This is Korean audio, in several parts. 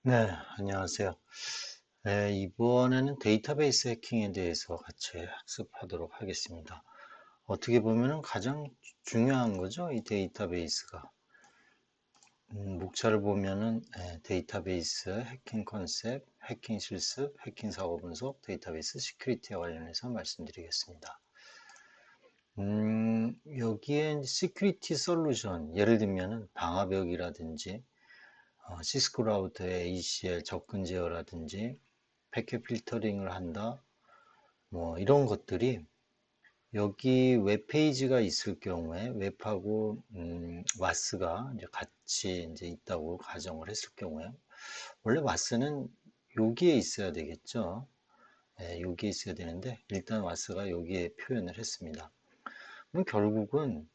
네, 안녕하세요. 네, 이번에는 데이터베이스 해킹에 대해서 같이 학습하도록 하겠습니다. 어떻게 보면 가장 중요한 거죠, 이 데이터베이스가. 목차를 보면은 데이터베이스 해킹 컨셉, 해킹 실습, 해킹 사고 분석, 데이터베이스 시큐리티와 관련해서 말씀드리겠습니다. 여기에 시큐리티 솔루션, 예를 들면은 방화벽이라든지 시스코 라우터의 ACL 접근 제어라든지 패킷 필터링을 한다. 뭐 이런 것들이 여기 웹페이지가 있을 경우에 웹하고 와스가 이제 같이 이제 있다고 가정을 했을 경우에 원래 와스는 여기에 있어야 되겠죠. 여기에 있어야 되는데 일단 와스가 여기에 표현을 했습니다. 그럼 결국은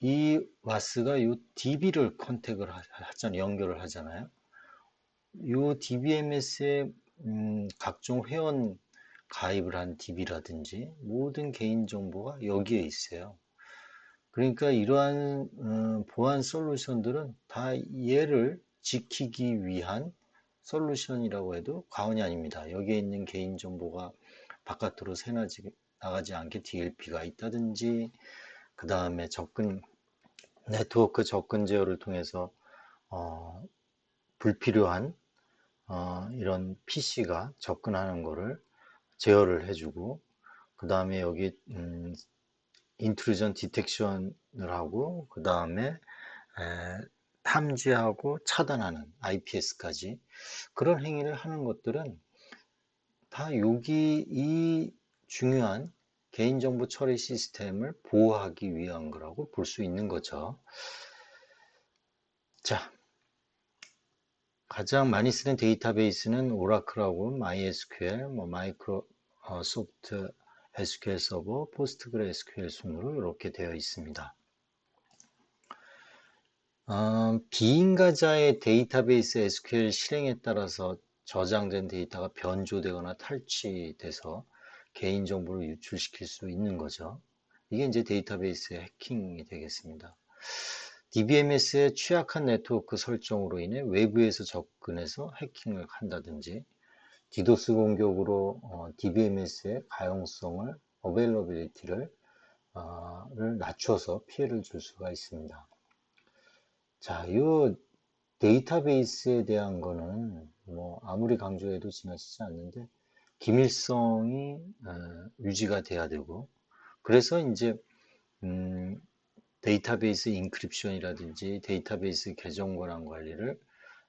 이 와스가 요 DB를 컨택을 하잖아요. 연결을 하잖아요. 요 DBMS에 각종 회원 가입을 한 DB라든지 모든 개인정보가 여기에 있어요. 그러니까 이러한 보안 솔루션들은 다 얘를 지키기 위한 솔루션이라고 해도 과언이 아닙니다. 여기에 있는 개인정보가 바깥으로 나가지 않게 DLP가 있다든지 그 다음에 네트워크 접근 제어를 통해서 어, 불필요한 이런 PC가 접근하는 거를 제어를 해주고 그 다음에 여기 인트루전 디텍션을 하고 그 다음에 탐지하고 차단하는 IPS까지 그런 행위를 하는 것들은 다 여기 이 중요한 개인정보 처리 시스템을 보호하기 위한 거라고 볼 수 있는 거죠. 자, 가장 많이 쓰는 데이터베이스는 오라클하고 MySQL, 마이크로소프트 SQL 서버, 포스트그레SQL 순으로 이렇게 되어 있습니다. 비인가자의 데이터베이스 SQL 실행에 따라서 저장된 데이터가 변조되거나 탈취돼서 개인정보를 유출시킬 수 있는 거죠. 이게 이제 데이터베이스 해킹이 되겠습니다. DBMS의 취약한 네트워크 설정으로 인해 외부에서 접근해서 해킹을 한다든지 디도스 공격으로 DBMS의 가용성을, 어베일러빌리티를 낮춰서 피해를 줄 수가 있습니다. 자, 이 데이터베이스에 대한 거는 뭐 아무리 강조해도 지나치지 않는데 기밀성이 유지가 돼야 되고 그래서 이제 음, 데이터베이스 인크립션이라든지 데이터베이스 계정 권한 관리를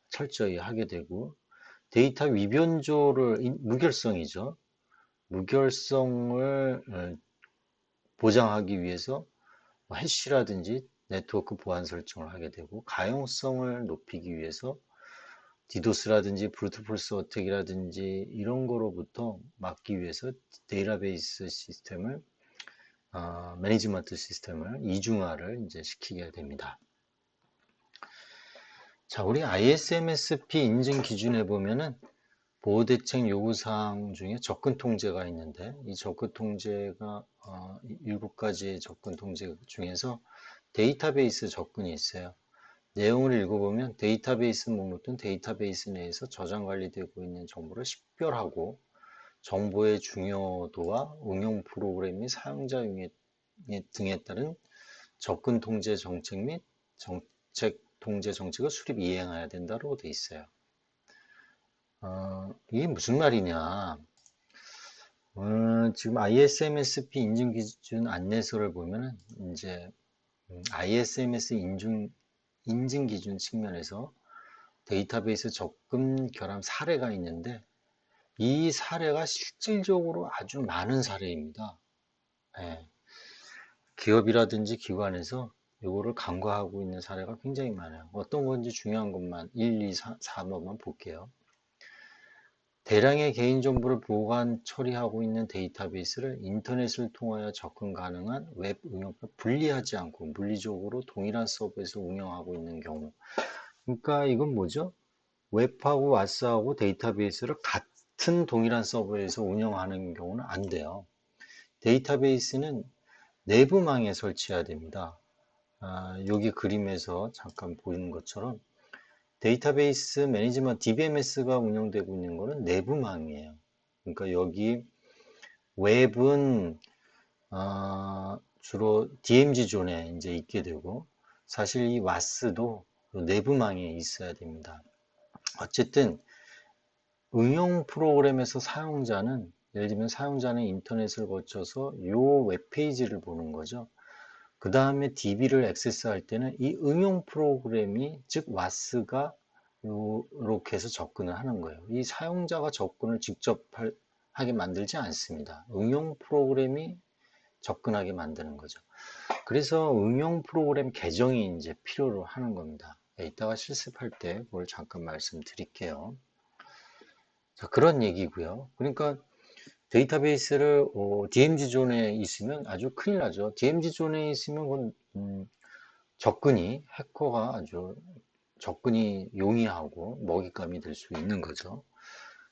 철저히 하게 되고 데이터 위변조를 무결성이죠. 무결성을 보장하기 위해서 해시라든지 네트워크 보안 설정을 하게 되고 가용성을 높이기 위해서 디도스라든지 브루트폴스 어택이라든지 이런 거로부터 막기 위해서 데이터베이스 시스템을 매니지먼트 시스템을 이중화를 이제 시키게 됩니다. 자, 우리 ISMSP 인증 기준에 보면은 보호대책 요구사항 중에 접근 통제가 있는데 이 접근 통제가 7가지의 접근 통제 중에서 데이터베이스 접근이 있어요. 내용을 읽어보면 데이터베이스 목록은 데이터베이스 내에서 저장 관리되고 있는 정보를 식별하고 정보의 중요도와 응용 프로그램 및 사용자 유의 등에 따른 접근 통제 정책 및 정책 통제 정책을 수립 이행해야 된다고 돼 있어요. 이게 무슨 말이냐? 지금 ISMSP 인증 기준 안내서를 보면은 이제 ISMS 인증 기준 측면에서 데이터베이스 접근 결함 사례가 있는데 이 사례가 실질적으로 아주 많은 사례입니다. 예, 기업이라든지 기관에서 이거를 간과하고 있는 사례가 굉장히 많아요. 어떤 건지 중요한 것만 1, 2, 4번만 볼게요. 대량의 개인정보를 보관, 처리하고 있는 데이터베이스를 인터넷을 통하여 접근 가능한 웹 응용과 분리하지 않고 물리적으로 동일한 서버에서 운영하고 있는 경우. 그러니까 이건 뭐죠? 웹하고 왓스하고 데이터베이스를 같은 동일한 서버에서 운영하는 경우는 안 돼요. 데이터베이스는 내부망에 설치해야 됩니다. 여기 그림에서 잠깐 보이는 것처럼 데이터베이스 매니지먼트 DBMS가 운영되고 있는 거는 내부망이에요. 그러니까 여기 웹은 주로 DMZ 존에 이제 있게 되고, 사실 이 WAS도 내부망에 있어야 됩니다. 어쨌든 응용 프로그램에서 사용자는, 예를 들면 사용자는 인터넷을 거쳐서 이 웹페이지를 보는 거죠. 그 다음에 DB를 액세스할 때는 이 응용 프로그램이, 즉 WAS가 이렇게 해서 접근을 하는 거예요. 이 사용자가 접근을 직접 하게 만들지 않습니다. 응용 프로그램이 접근하게 만드는 거죠. 그래서 응용 프로그램 계정이 이제 필요로 하는 겁니다. 이따가 실습할 때 그걸 잠깐 말씀드릴게요. 자, 그런 얘기고요. 그러니까 데이터베이스를 DMZ 존에 있으면 아주 큰일 나죠. DMZ 존에 있으면 그건, 접근이, 해커가 아주 접근이 용이하고 먹잇감이 될 수 있는 거죠.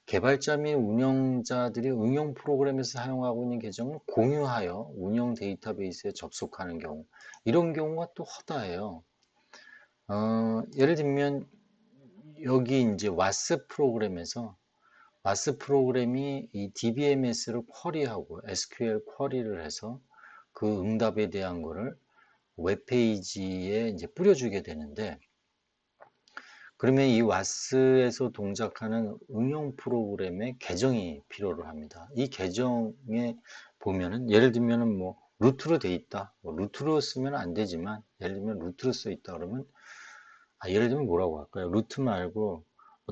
개발자 및 운영자들이 응용 프로그램에서 사용하고 있는 계정을 공유하여 운영 데이터베이스에 접속하는 경우, 이런 경우가 또 허다해요. 예를 들면 여기 이제 WAS 프로그램에서 WAS 프로그램이 이 DBMS를 쿼리하고 SQL 쿼리를 해서 그 응답에 대한 거를 웹페이지에 이제 뿌려주게 되는데, 그러면 이 WAS에서 동작하는 응용 프로그램의 계정이 필요로 합니다. 이 계정에 보면은 예를 들면은 뭐 루트로 돼 있다. 뭐 루트로 쓰면 안 되지만, 예를 들면 루트로 써 있다 그러면, 예를 들면 뭐라고 할까요? 루트 말고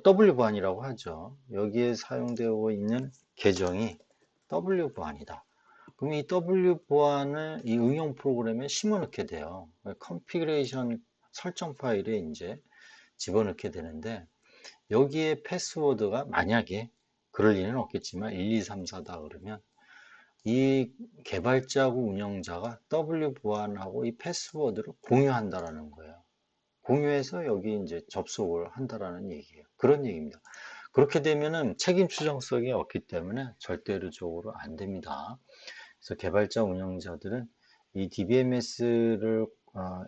W보안이라고 하죠. 여기에 사용되고 있는 계정이 W보안이다. 그럼 이 W보안을 이 응용 프로그램에 심어넣게 돼요. 컨피그레이션 설정 파일에 이제 집어넣게 되는데, 여기에 패스워드가 만약에, 그럴 리는 없겠지만 1, 2, 3, 4다 그러면 이 개발자하고 운영자가 W보안하고 이 패스워드를 공유한다라는 거예요. 공유해서 여기 이제 접속을 한다라는 얘기예요. 그런 얘기입니다. 그렇게 되면은 책임 추정성이 없기 때문에 절대적으로 안 됩니다. 그래서 개발자 운영자들은 이 DBMS를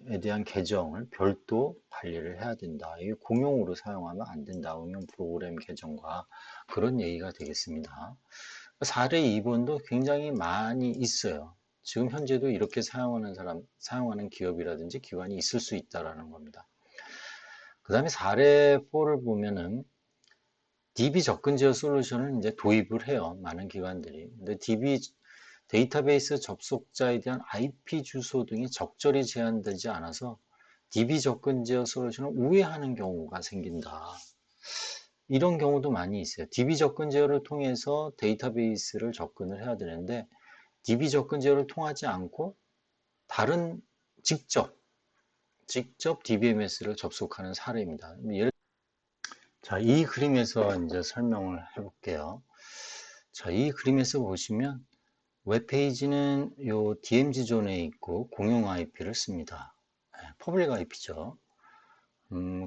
에 대한 계정을 별도 관리를 해야 된다. 이게 공용으로 사용하면 안 된다. 응용 프로그램 계정과 그런 얘기가 되겠습니다. 사례 2번도 굉장히 많이 있어요. 지금 현재도 이렇게 사용하는 기업이라든지 기관이 있을 수 있다라는 겁니다. 그 다음에 사례 4를 보면은 DB 접근 제어 솔루션을 이제 도입을 해요. 많은 기관들이. 근데 DB 데이터베이스 접속자에 대한 IP 주소 등이 적절히 제한되지 않아서 DB 접근 제어 솔루션을 우회하는 경우가 생긴다. 이런 경우도 많이 있어요. DB 접근 제어를 통해서 데이터베이스를 접근을 해야 되는데, DB 접근 제어를 통하지 않고 다른 직접 DBMS를 접속하는 사례입니다. 자, 이 그림에서 이제 설명을 해볼게요. 자, 이 그림에서 보시면 웹페이지는 요 DMZ 존에 있고 공용 IP를 씁니다. 퍼블릭 IP죠.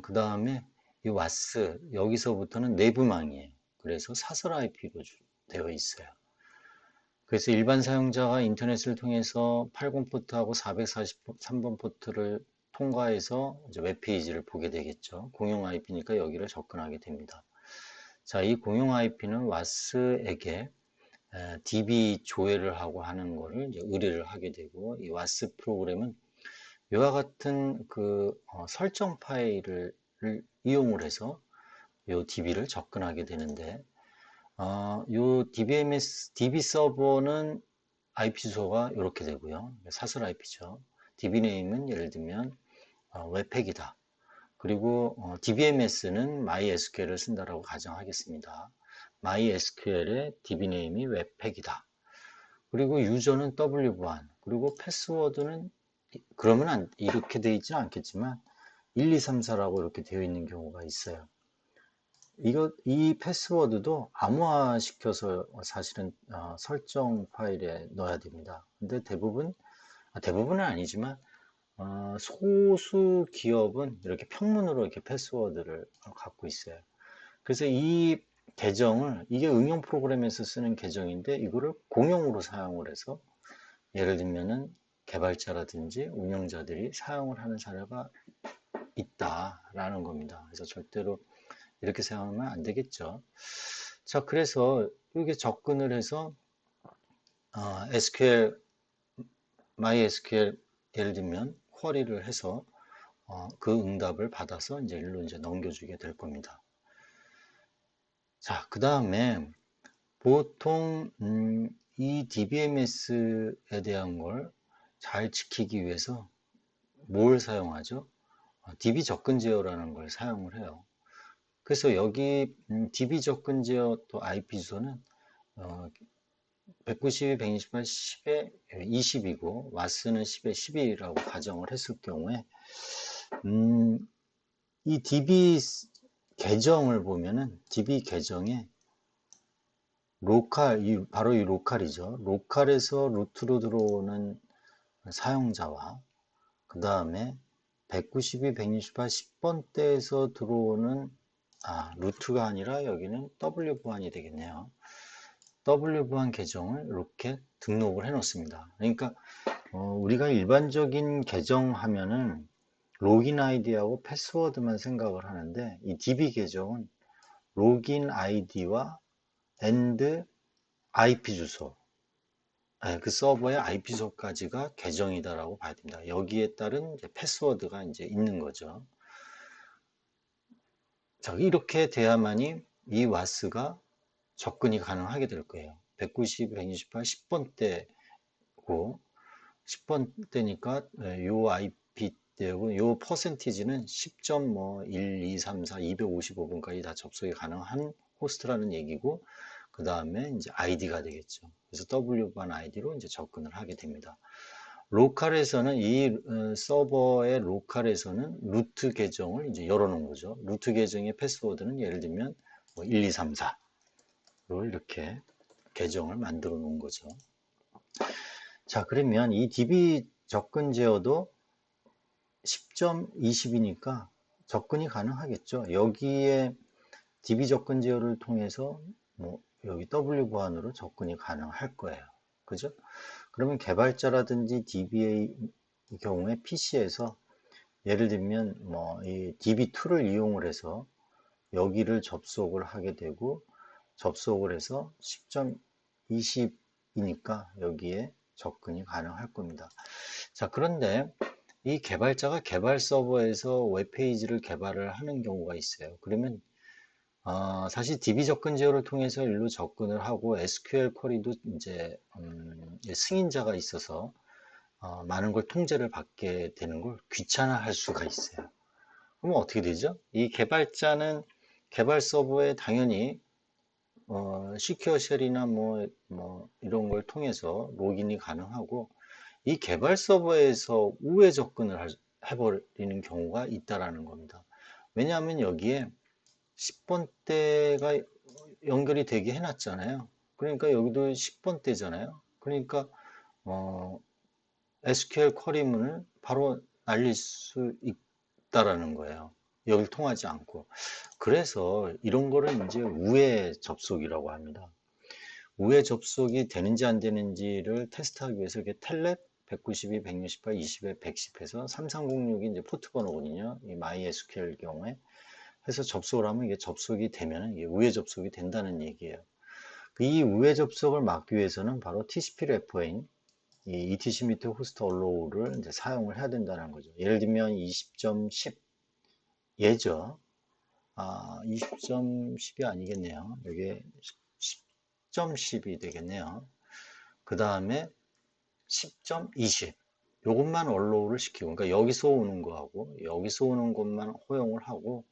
그 다음에 이 WAS, 여기서부터는 내부망이에요. 그래서 사설 IP로 되어 있어요. 그래서 일반 사용자가 인터넷을 통해서 80 포트하고 443번 포트를 통과해서 이제 웹페이지를 보게 되겠죠. 공용 IP니까 여기를 접근하게 됩니다. 자, 이 공용 IP는 WAS에게 DB 조회를 하고 하는 거를 이제 의뢰를 하게 되고, 이 WAS 프로그램은 이와 같은 그 설정 파일을 이용을 해서 이 DB를 접근하게 되는데, 이 DB 서버는 IP 주소가 이렇게 되고요. 사설 IP죠. DB 네임은 예를 들면 웹팩이다. 그리고 DBMS는 MySQL을 쓴다라고 가정하겠습니다. MySQL의 DB 네임이 웹팩이다. 그리고 유저는 W보안, 그리고 패스워드는 그러면 이렇게 되어 있지 않겠지만 1, 2, 3, 4라고 이렇게 되어 있는 경우가 있어요. 이 패스워드도 암호화 시켜서 사실은 설정 파일에 넣어야 됩니다. 근데 대부분은 아니지만 소수 기업은 이렇게 평문으로 이렇게 패스워드를 갖고 있어요. 그래서 이 계정을, 이게 응용 프로그램에서 쓰는 계정인데 이거를 공용으로 사용을 해서, 예를 들면은 개발자라든지 운영자들이 사용을 하는 사례가 있다라는 겁니다. 그래서 절대로 이렇게 생각하면 안 되겠죠. 자, 그래서 이렇게 접근을 해서 SQL, MySQL 예를 들면 쿼리를 해서 그 응답을 받아서 이제 일로 이제 넘겨주게 될 겁니다. 자, 그 다음에 보통 이 DBMS에 대한 걸 잘 지키기 위해서 뭘 사용하죠? DB 접근 제어라는 걸 사용을 해요. 그래서 여기 DB 접근 제어 또 IP 주소는 192, 128, 10에 20이고 와스는 10에 12라고 가정을 했을 경우에 이 DB 계정을 보면은 DB 계정에 로컬, 바로 이 로컬이죠. 로컬에서 루트로 들어오는 사용자와 그 다음에 192, 168, 10번대에서 들어오는 루트가 아니라 여기는 W 보안이 되겠네요. W 보안 계정을 이렇게 등록을 해 놓습니다. 그러니까 우리가 일반적인 계정 하면은 로긴 아이디하고 패스워드만 생각을 하는데 이 DB 계정은 로긴 아이디와 and IP 주소, 그 서버의 IP 주소까지가 계정이다라고 봐야 됩니다. 여기에 따른 이제 패스워드가 이제 있는 거죠. 자, 이렇게 돼야만이 이 와스가 접근이 가능하게 될 거예요. 190, 128, 10번대고 10번대니까 요 IP 때고 요 퍼센티지는 10.1, 2, 3, 4, 255번까지 다 접속이 가능한 호스트라는 얘기고 그 다음에 이제 아이디가 되겠죠. 그래서 W반 아이디로 이제 접근을 하게 됩니다. 로컬에서는 이 서버의 로컬에서는 루트 계정을 이제 열어놓은 거죠. 루트 계정의 패스워드는 예를 들면 1, 2, 3, 4로 이렇게 계정을 만들어 놓은 거죠. 자, 그러면 이 DB 접근 제어도 10.20이니까 접근이 가능하겠죠. 여기에 DB 접근 제어를 통해서 뭐 여기 W 보안으로 접근이 가능할 거예요. 그죠? 그러면 개발자라든지 DB의 경우에 PC에서 예를 들면 뭐 이 DB2를 이용을 해서 여기를 접속을 하게 되고 접속을 해서 10.20이니까 여기에 접근이 가능할 겁니다. 자, 그런데 이 개발자가 개발 서버에서 웹페이지를 개발을 하는 경우가 있어요. 그러면 사실 DB 접근 제어를 통해서 일로 접근을 하고 SQL 쿼리도 이제 승인자가 있어서 많은 걸 통제를 받게 되는 걸 귀찮아할 수가 있어요. 그러면 어떻게 되죠? 이 개발자는 개발 서버에 당연히 시큐어 쉘이나 뭐 이런 걸 통해서 로gin이 가능하고 이 개발 서버에서 우회 접근을 해버리는 경우가 있다라는 겁니다. 왜냐하면 여기에 10번대가 연결이 되게 해놨잖아요. 그러니까 여기도 10번대잖아요. 그러니까 SQL 쿼리문을 바로 날릴 수 있다라는 거예요. 여기를 통하지 않고. 그래서 이런 거를 이제 우회 접속이라고 합니다. 우회 접속이 되는지 안 되는지를 테스트하기 위해서 이렇게 텔넷 192, 168, 20에 110해서 3306이 이제 포트 번호거든요. 이 MySQL 경우에. 해서 접속을 하면 이게 접속이 되면 이게 우회 접속이 된다는 얘기예요. 이 우회 접속을 막기 위해서는 바로 TCP 레퍼인 이 ETC 밑에 호스트 allow를 이제 사용을 해야 된다는 거죠. 예를 들면 20.10 예죠. 20.10이 아니겠네요. 여기 10.10이 되겠네요. 그 다음에 10.20 요것만 allow를 시키고 그러니까 여기서 오는 거하고 여기서 오는 것만 허용을 하고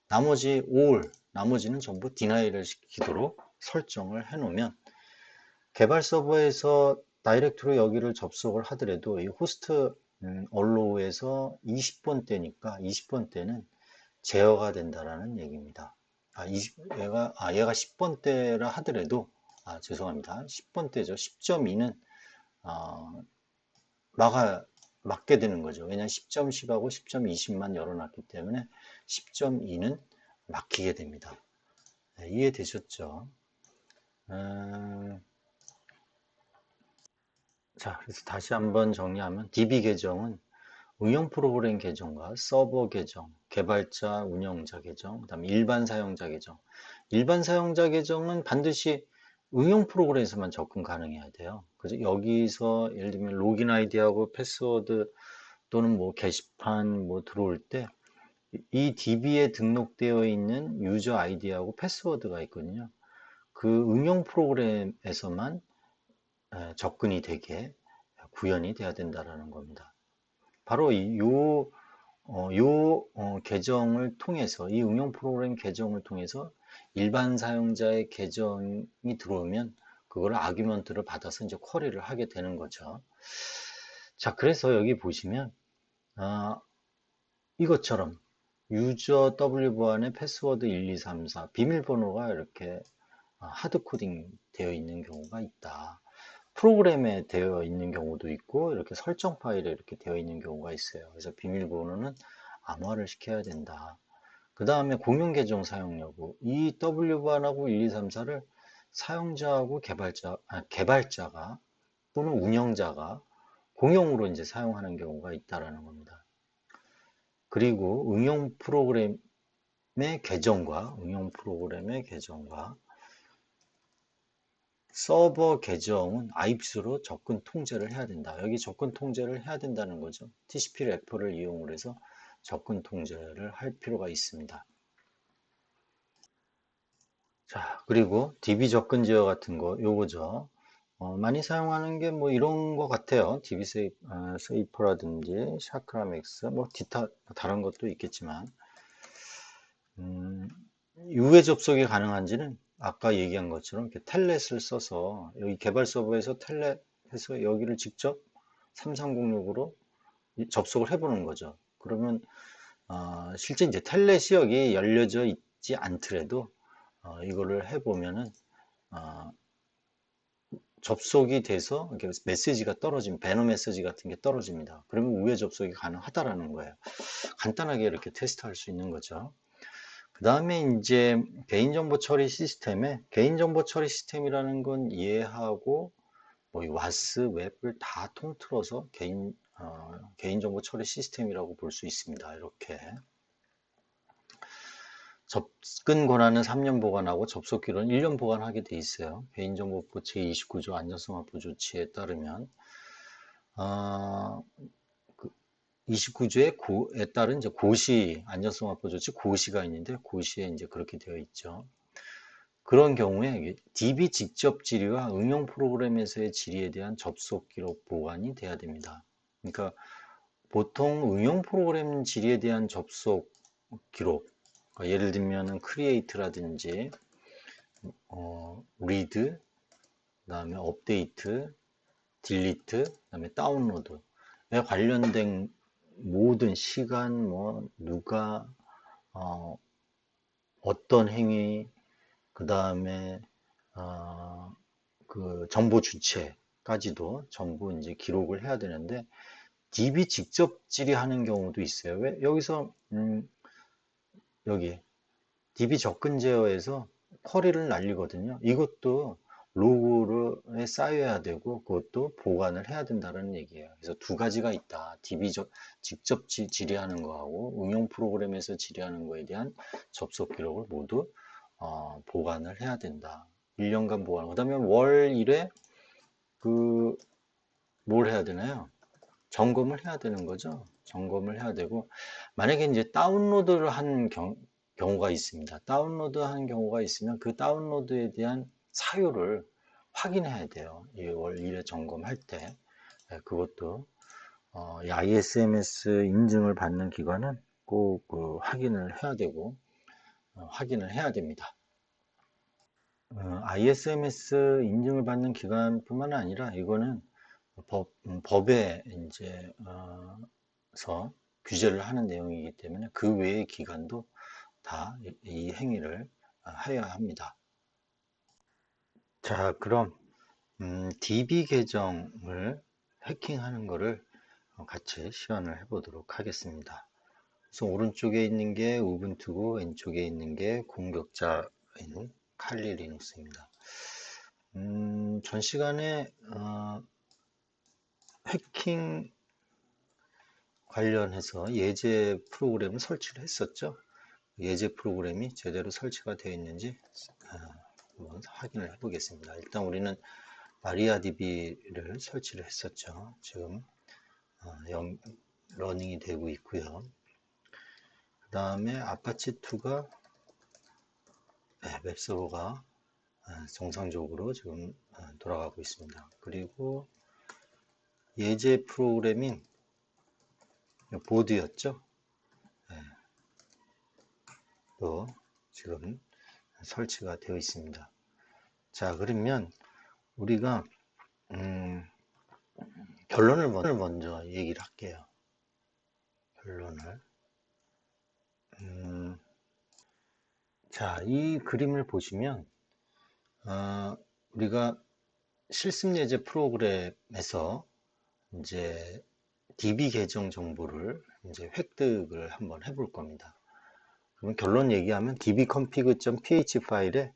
나머지 all 나머지는 전부 denial을 시키도록 설정을 해 놓으면 개발 서버에서 다이렉트로 여기를 접속을 하더라도 이 호스트 allow에서 20번대니까 20번대는 제어가 된다라는 얘기입니다. 얘가 10번대라 하더라도 죄송합니다. 10번대죠. 10.2는 막게 되는 거죠. 왜냐하면 10.10하고 10.20만 열어놨기 때문에 10.2는 막히게 됩니다. 네, 이해되셨죠? 자, 그래서 다시 한번 정리하면 DB 계정은 응용 프로그램 계정과 서버 계정, 개발자, 운영자 계정, 그다음에 일반 사용자 계정. 일반 사용자 계정은 반드시 응용 프로그램에서만 접근 가능해야 돼요. 그래서 여기서 예를 들면 로긴 아이디하고 패스워드 또는 뭐 게시판 뭐 들어올 때 이 DB에 등록되어 있는 유저 아이디하고 패스워드가 있거든요. 그 응용 프로그램에서만 접근이 되게 구현이 돼야 된다라는 겁니다. 바로 계정을 통해서, 이 응용 프로그램 계정을 통해서 일반 사용자의 계정이 들어오면 그걸 아규먼트를 받아서 이제 쿼리를 하게 되는 거죠. 자, 그래서 여기 보시면, 아, 이것처럼 유저 W 보안의 패스워드 1234, 비밀번호가 이렇게 하드 코딩 되어 있는 경우가 있다. 프로그램에 되어 있는 경우도 있고 이렇게 설정 파일에 이렇게 되어 있는 경우가 있어요. 그래서 비밀번호는 암호화를 시켜야 된다. 그 다음에 공용 계정 사용 여부. 이 W반하고 1234를 사용자하고 개발자가 또는 운영자가 공용으로 이제 사용하는 경우가 있다라는 겁니다. 그리고 응용 프로그램의 계정과 서버 계정은 IPs로 접근 통제를 해야 된다. 여기 접근 통제를 해야 된다는 거죠. TCP 래퍼를 이용을 해서 접근 통제를 할 필요가 있습니다. 자, 그리고 DB 접근 제어 같은 거, 요거죠. 많이 사용하는 게 뭐 이런 거 같아요. DB 세이퍼라든지 샤크라맥스, 뭐 기타 다른 것도 있겠지만, 음, 유해 접속이 가능한지는 아까 얘기한 것처럼 이렇게 텔넷을 써서 여기 개발 서버에서 텔넷 해서 여기를 직접 3306으로 접속을 해보는 거죠. 그러면 실제 이제 텔넷이 여기 열려져 있지 않더라도 이거를 해보면은 어, 접속이 돼서 이렇게 메시지가 떨어지면 배너 메시지 같은 게 떨어집니다. 그러면 우회 접속이 가능하다라는 거예요. 간단하게 이렇게 테스트할 수 있는 거죠. 그 다음에 이제 개인정보 처리 시스템에 개인정보 처리 시스템이라는 건 이해하고 뭐 와스, 웹을 다 통틀어서 개인정보 처리 시스템이라고 볼 수 있습니다. 이렇게 접근 권한은 3년 보관하고 접속 기록은 1년 보관하게 돼 있어요. 개인정보법 제29조 안전성 확보 조치에 따르면 29조에 따른 이제 고시 안전성 확보 조치 고시가 있는데 고시에 이제 그렇게 되어 있죠. 그런 경우에 DB 직접 질의와 응용 프로그램에서의 질의에 대한 접속 기록 보관이 돼야 됩니다. 그러니까 보통 응용 프로그램 질의에 대한 접속 기록, 그러니까 예를 들면 create라든지 read, 그다음에 업데이트, 딜리트, 그다음에 다운로드에 관련된 모든 시간, 뭐 누가 어떤 행위, 그다음에 그 정보 주체까지도 전부 이제 기록을 해야 되는데 DB 직접 질의하는 경우도 있어요. 왜? 여기서 여기 DB 접근 제어에서 쿼리를 날리거든요. 이것도 로그에 쌓여야 되고 그것도 보관을 해야 된다는 얘기예요. 그래서 두 가지가 있다. DB 직접 질의하는 거하고 응용 프로그램에서 질의하는 거에 대한 접속 기록을 모두 보관을 해야 된다. 1년간 보관. 그다음에 월 1회 뭘 해야 되나요? 점검을 해야 되는 거죠. 점검을 해야 되고 만약에 이제 다운로드를 한 경우가 있습니다. 다운로드한 경우가 있으면 그 다운로드에 대한 사유를 확인해야 돼요. 이 월 1회 점검할 때 그것도 이 ISMS 인증을 받는 기관은 꼭 확인을 해야 되고 확인을 해야 됩니다. ISMS 인증을 받는 기관뿐만 아니라 이거는 법에 이제 서 규제를 하는 내용이기 때문에 그 외의 기관도 다 이 행위를 해야 합니다. 자, 그럼 DB 계정을 해킹하는 것을 같이 시연을 해보도록 하겠습니다. 그래서 오른쪽에 있는 게 우분투고 왼쪽에 있는 게 공격자인 칼리 리눅스입니다. 전 시간에 해킹 관련해서 예제 프로그램을 설치를 했었죠. 예제 프로그램이 제대로 설치가 되어 있는지 한번 확인을 해 보겠습니다. 일단 우리는 마리아DB를 설치를 했었죠. 지금 러닝이 되고 있고요. 그 다음에 아파치2가 웹서버가 정상적으로 지금 돌아가고 있습니다. 그리고 예제 프로그래밍 보드였죠. 또 지금 설치가 되어 있습니다. 자, 그러면 우리가 결론을 먼저 얘기를 할게요. 결론을. 자, 이 그림을 보시면 우리가 실습 예제 프로그램에서 이제 DB 계정 정보를 이제 획득을 한번 해볼 겁니다. 그럼 결론 얘기하면 dbconfig.ph 파일에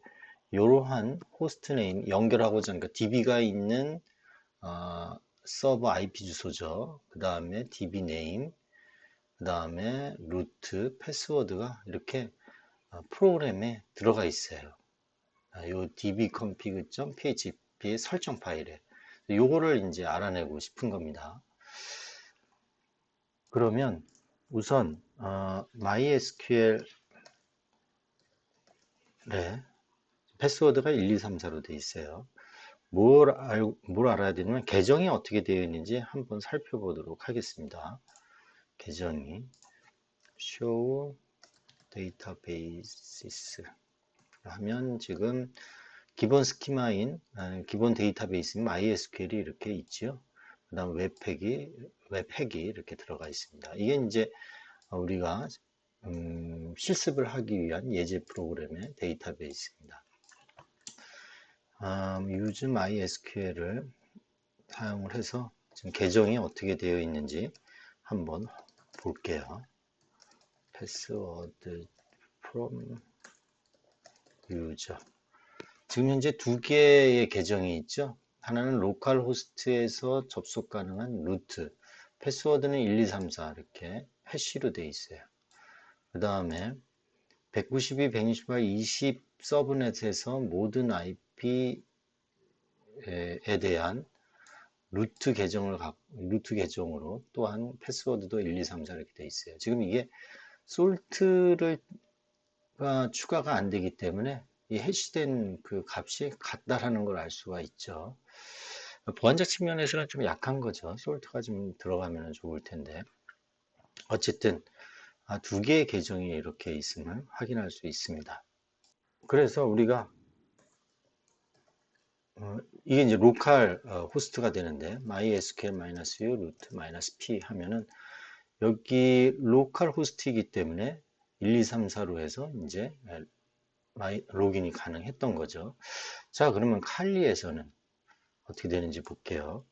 이러한 호스트네임 연결하고자 하니까 DB가 있는 서버 IP 주소죠. 그 다음에 DB 네임, 그 다음에 루트, 패스워드가 이렇게 프로그램에 들어가 있어요. 요 dbconfig.php의 설정 파일에 요거를 이제 알아내고 싶은 겁니다. 그러면 우선 MySQL에 패스워드가 1, 2, 3, 4로 되어 있어요. 뭘 알아야 되냐면 계정이 어떻게 되어 있는지 한번 살펴보도록 하겠습니다. 계정이 show databases 하면 지금 기본 스키마인 기본 데이터베이스인 MySQL이 이렇게 있죠. 그 다음 웹팩이 이렇게 들어가 있습니다. 이게 이제 우리가 실습을 하기 위한 예제 프로그램의 데이터베이스입니다. use MySQL을 사용을 해서 지금 계정이 어떻게 되어 있는지 한번 볼게요. password from user. 지금 현재 두 개의 계정이 있죠. 하나는 로컬 호스트에서 접속 가능한 루트, 패스워드는 1, 2, 3, 4 이렇게 해시로 되어 있어요. 그 다음에 192, 128, 20 서브넷에서 모든 IP에 대한 루트 계정으로 또한 패스워드도 1, 2, 3, 4 이렇게 되어 있어요. 지금 이게 솔트가 추가가 안 되기 때문에 이 해시된 그 값이 같다라는 걸 알 수가 있죠. 보안적 측면에서는 좀 약한 거죠. 솔트가 좀 들어가면 좋을 텐데. 어쨌든 두 개의 계정이 이렇게 있음을 확인할 수 있습니다. 그래서 우리가 이게 이제 로컬 호스트가 되는데 mysql-u root-p 하면은 여기 로컬 호스트이기 때문에 1, 2, 3, 4로 해서 이제 로gin이 가능했던 거죠. 자, 그러면 칼리에서는 어떻게 되는지 볼게요.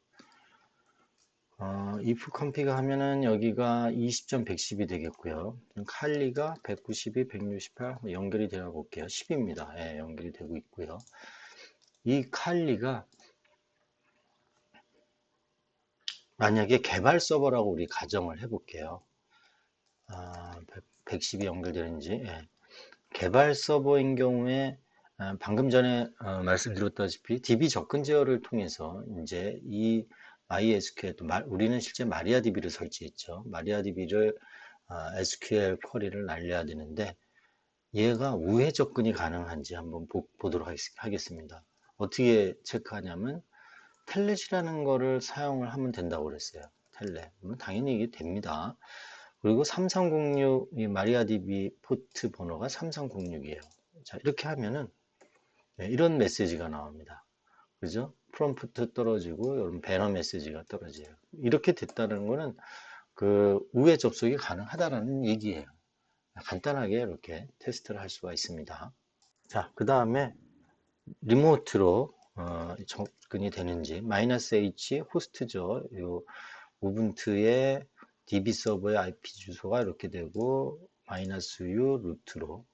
if config 하면은 여기가 20.110이 되겠고요. 칼리가 192, 168 연결이 되어 볼게요. 10입니다. 예, 연결이 되고 있고요. 이 칼리가 만약에 개발 서버라고 우리 가정을 해볼게요. 110이 연결되는지. 예. 개발 서버인 경우에 방금 전에 말씀드렸다시피 DB 접근 제어를 통해서 이제 이 MySQL 우리는 실제 마리아DB를 설치했죠. 마리아DB를 SQL 쿼리를 날려야 되는데 얘가 우회 접근이 가능한지 한번 보도록 하겠습니다. 어떻게 체크하냐면 텔넷이라는 거를 사용을 하면 된다고 그랬어요. 텔넷. 당연히 이게 됩니다. 그리고 3306, 이 마리아DB 포트 번호가 3306이에요. 자, 이렇게 하면은 이런 메시지가 나옵니다. 그죠? 프롬프트 떨어지고 이런 배너 메시지가 떨어져요. 이렇게 됐다는 거는 그 우회 접속이 가능하다는 얘기예요. 간단하게 이렇게 테스트를 할 수가 있습니다. 자, 그 다음에 리모트로 접근이 되는지 -h 호스트죠. 요 우분투의 DB 서버의 IP 주소가 이렇게 되고 -u 루트로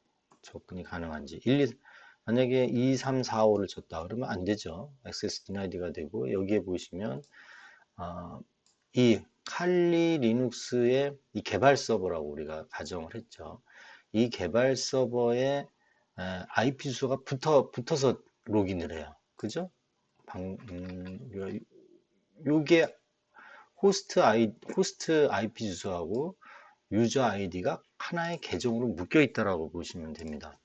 접근이 가능한지 만약에 2345를 줬다 그러면 안 되죠. 액세스 디나이드가 되고 여기에 보시면 이 칼리 리눅스의 이 개발 서버라고 우리가 가정을 했죠. 이 개발 서버에 IP 주소가 붙어서 로그인을 해요. 그죠? 요게 호스트 IP 주소하고 유저 아이디가 하나의 계정으로 묶여 있다라고 보시면 됩니다.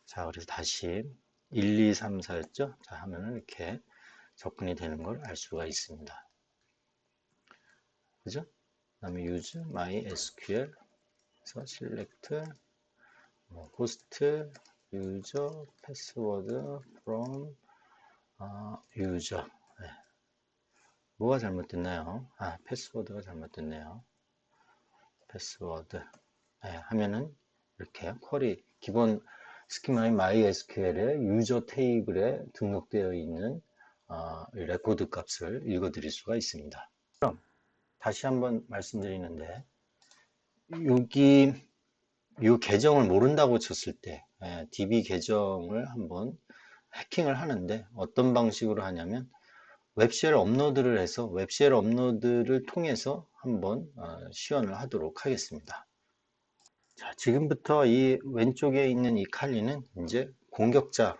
자, 그래서 다시 1, 2, 3, 4였죠? 자, 하면은 이렇게 접근이 되는 걸 알 수가 있습니다. 그죠? 그 다음에 use MySQL 그래서 select host user password from user. 네. 뭐가 잘못됐나요? 패스워드가 잘못됐네요. 패스워드. 네, 하면은 이렇게 쿼리 기본 스키마의 MySQL의 유저 테이블에 등록되어 있는 레코드 값을 읽어드릴 수가 있습니다. 그럼 다시 한번 말씀드리는데 여기 이 계정을 모른다고 쳤을 때 DB 계정을 한번 해킹을 하는데 어떤 방식으로 하냐면 웹쉘 업로드를 해서 웹쉘 업로드를 통해서 한번 시연을 하도록 하겠습니다. 자, 지금부터 이 왼쪽에 있는 이 칼리는 이제 공격자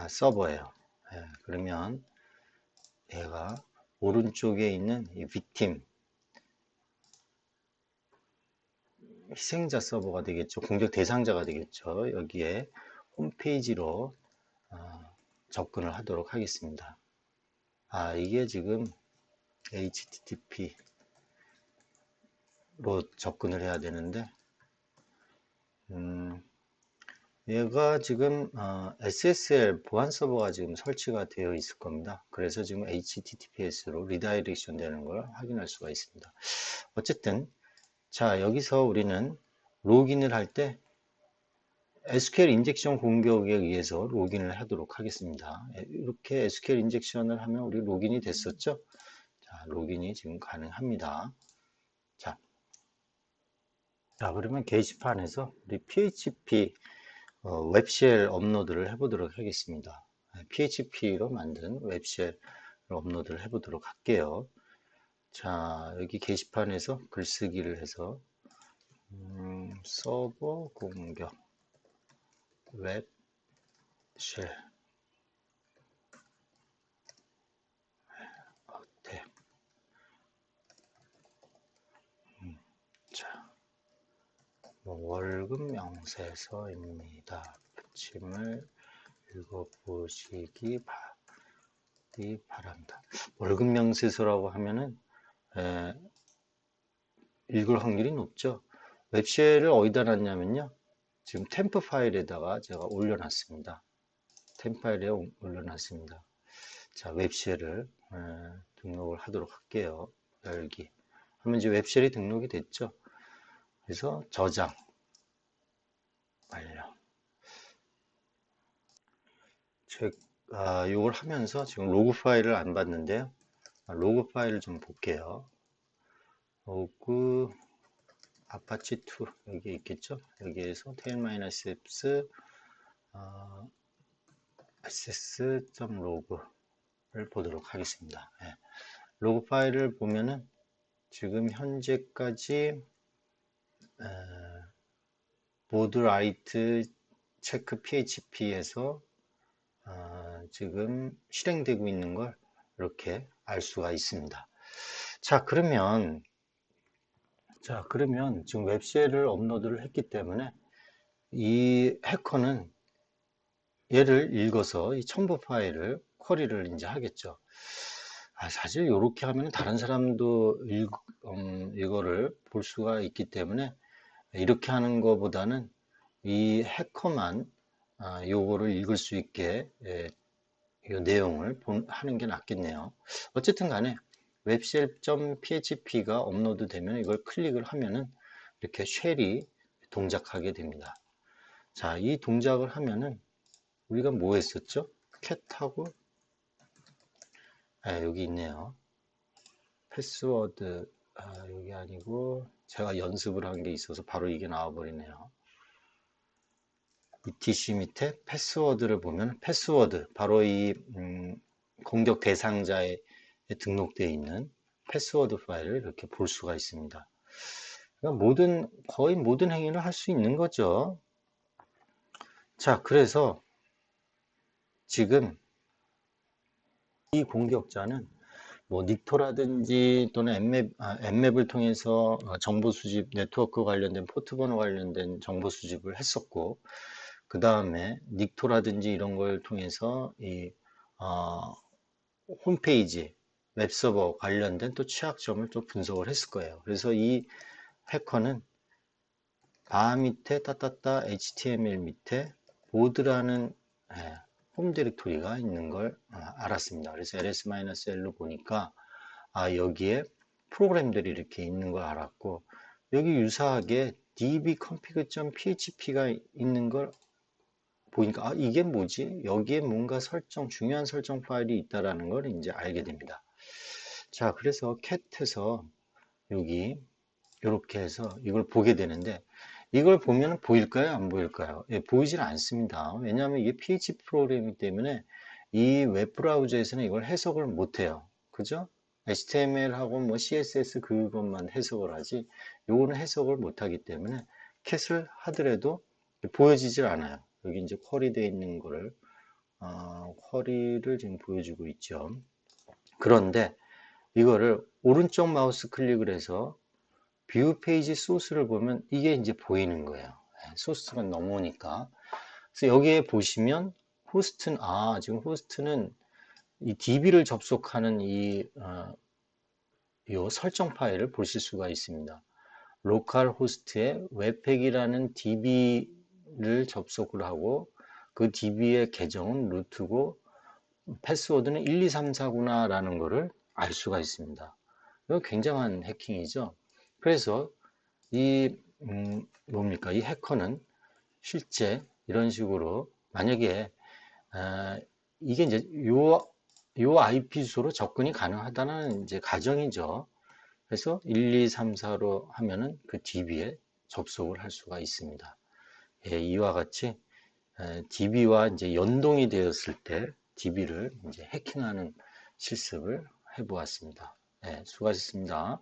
서버예요. 그러면 얘가 오른쪽에 있는 이 빅팀 희생자 서버가 되겠죠. 공격 대상자가 되겠죠. 여기에 홈페이지로 접근을 하도록 하겠습니다. 이게 지금 HTTP로 접근을 해야 되는데 얘가 지금 SSL 보안 서버가 지금 설치가 되어 있을 겁니다. 그래서 지금 HTTPS로 리다이렉션 되는 걸 확인할 수가 있습니다. 어쨌든 자, 여기서 우리는 로그인을 할 때 SQL 인젝션 공격에 의해서 로그인을 하도록 하겠습니다. 이렇게 SQL 인젝션을 하면 우리 로그인이 됐었죠? 자, 로그인이 지금 가능합니다. 자, 그러면 게시판에서 우리 PHP 웹쉘 업로드를 해보도록 하겠습니다. PHP로 만든 웹쉘 업로드를 해보도록 할게요. 자, 여기 게시판에서 글쓰기를 해서 서버 공격 웹쉘 어때? 자, 월급 명세서입니다. 부침을 읽어보시기 바랍니다. 월급 명세서라고 하면은 읽을 확률이 높죠. 웹쉘을 어디다 놨냐면요. 지금 템프 파일에다가 제가 올려놨습니다. 템프 파일에 올려놨습니다. 자, 웹쉘을 등록을 하도록 할게요. 열기. 하면 이제 웹쉘이 등록이 됐죠. 그래서 저장. 완료. 이걸 하면서 지금 로그 파일을 안 봤는데요. 로그 파일을 좀 볼게요. 로그 아파치2 여기 있겠죠. 여기에서 tail-fs ss.log를 보도록 하겠습니다. 로그 파일을 보면은 지금 현재까지 보드라이트 체크 PHP에서 지금 실행되고 있는 걸 이렇게 알 수가 있습니다. 자, 그러면 지금 웹쉘을 업로드를 했기 때문에 이 해커는 얘를 읽어서 이 첨부 파일을 쿼리를 이제 하겠죠. 사실 이렇게 하면 다른 사람도 이거를 볼 수가 있기 때문에 이렇게 하는 것보다는 이 해커만 요거를 읽을 수 있게 이 내용을 하는 게 낫겠네요. 어쨌든 간에 웹쉘.php가 업로드 되면 이걸 클릭을 하면은 이렇게 쉘이 동작하게 됩니다. 자, 이 동작을 하면은 우리가 뭐 했었죠? 캣하고 여기 있네요. 패스워드 여기 아니고 제가 연습을 한 게 있어서 바로 이게 나와버리네요. etc 밑에 패스워드를 보면 패스워드 바로 이 공격 대상자에 등록되어 있는 패스워드 파일을 이렇게 볼 수가 있습니다. 그러니까 거의 모든 행위를 할 수 있는 거죠. 자, 그래서 지금 이 공격자는 뭐 닉토라든지 또는 엠맵을 통해서 정보 수집, 네트워크 관련된 포트번호 관련된 정보 수집을 했었고, 그 다음에 닉토라든지 이런 걸 통해서 이 어, 홈페이지, 웹서버 관련된 또 취약점을 또 분석을 했을 거예요. 그래서 이 해커는 바 밑에 따따따 HTML 밑에 보드라는 홈 디렉토리가 있는 걸 알았습니다. 그래서 ls-l로 보니까 여기에 프로그램들이 이렇게 있는 걸 알았고, 여기 유사하게 dbconfig.php가 있는 걸 보니까 이게 뭐지? 여기에 뭔가 중요한 설정 파일이 있다라는 걸 이제 알게 됩니다. 자, 그래서 캣에서 여기 이렇게 해서 이걸 보게 되는데, 이걸 보면 보일까요? 안 보일까요? 예, 보이질 않습니다. 왜냐하면 이게 PHP 프로그램이기 때문에 이 웹브라우저에서는 이걸 해석을 못해요. 그죠? HTML하고 뭐 CSS 그것만 해석을 하지, 요거는 해석을 못하기 때문에 캣을 하더라도 보여지질 않아요. 여기 이제 쿼리 되어 있는 거를, 쿼리를 지금 보여주고 있죠. 그런데 이거를 오른쪽 마우스 클릭을 해서 뷰 페이지 소스를 보면 이게 이제 보이는 거예요. 소스가 넘어오니까. 그래서 여기에 보시면 지금 호스트는 이 DB를 접속하는 요 설정 파일을 보실 수가 있습니다. 로컬 호스트에 웹팩이라는 DB를 접속을 하고 그 DB의 계정은 루트고 패스워드는 1, 2, 3, 4구나 라는 것을 알 수가 있습니다. 이거 굉장한 해킹이죠. 그래서 뭡니까? 이 해커는 실제 이런 식으로 만약에 이게 이제 요 IP 주소로 접근이 가능하다는 이제 가정이죠. 그래서 1, 2, 3, 4로 하면은 그 DB에 접속을 할 수가 있습니다. 예, 이와 같이 DB와 이제 연동이 되었을 때 DB를 이제 해킹하는 실습을 해보았습니다. 예, 수고하셨습니다.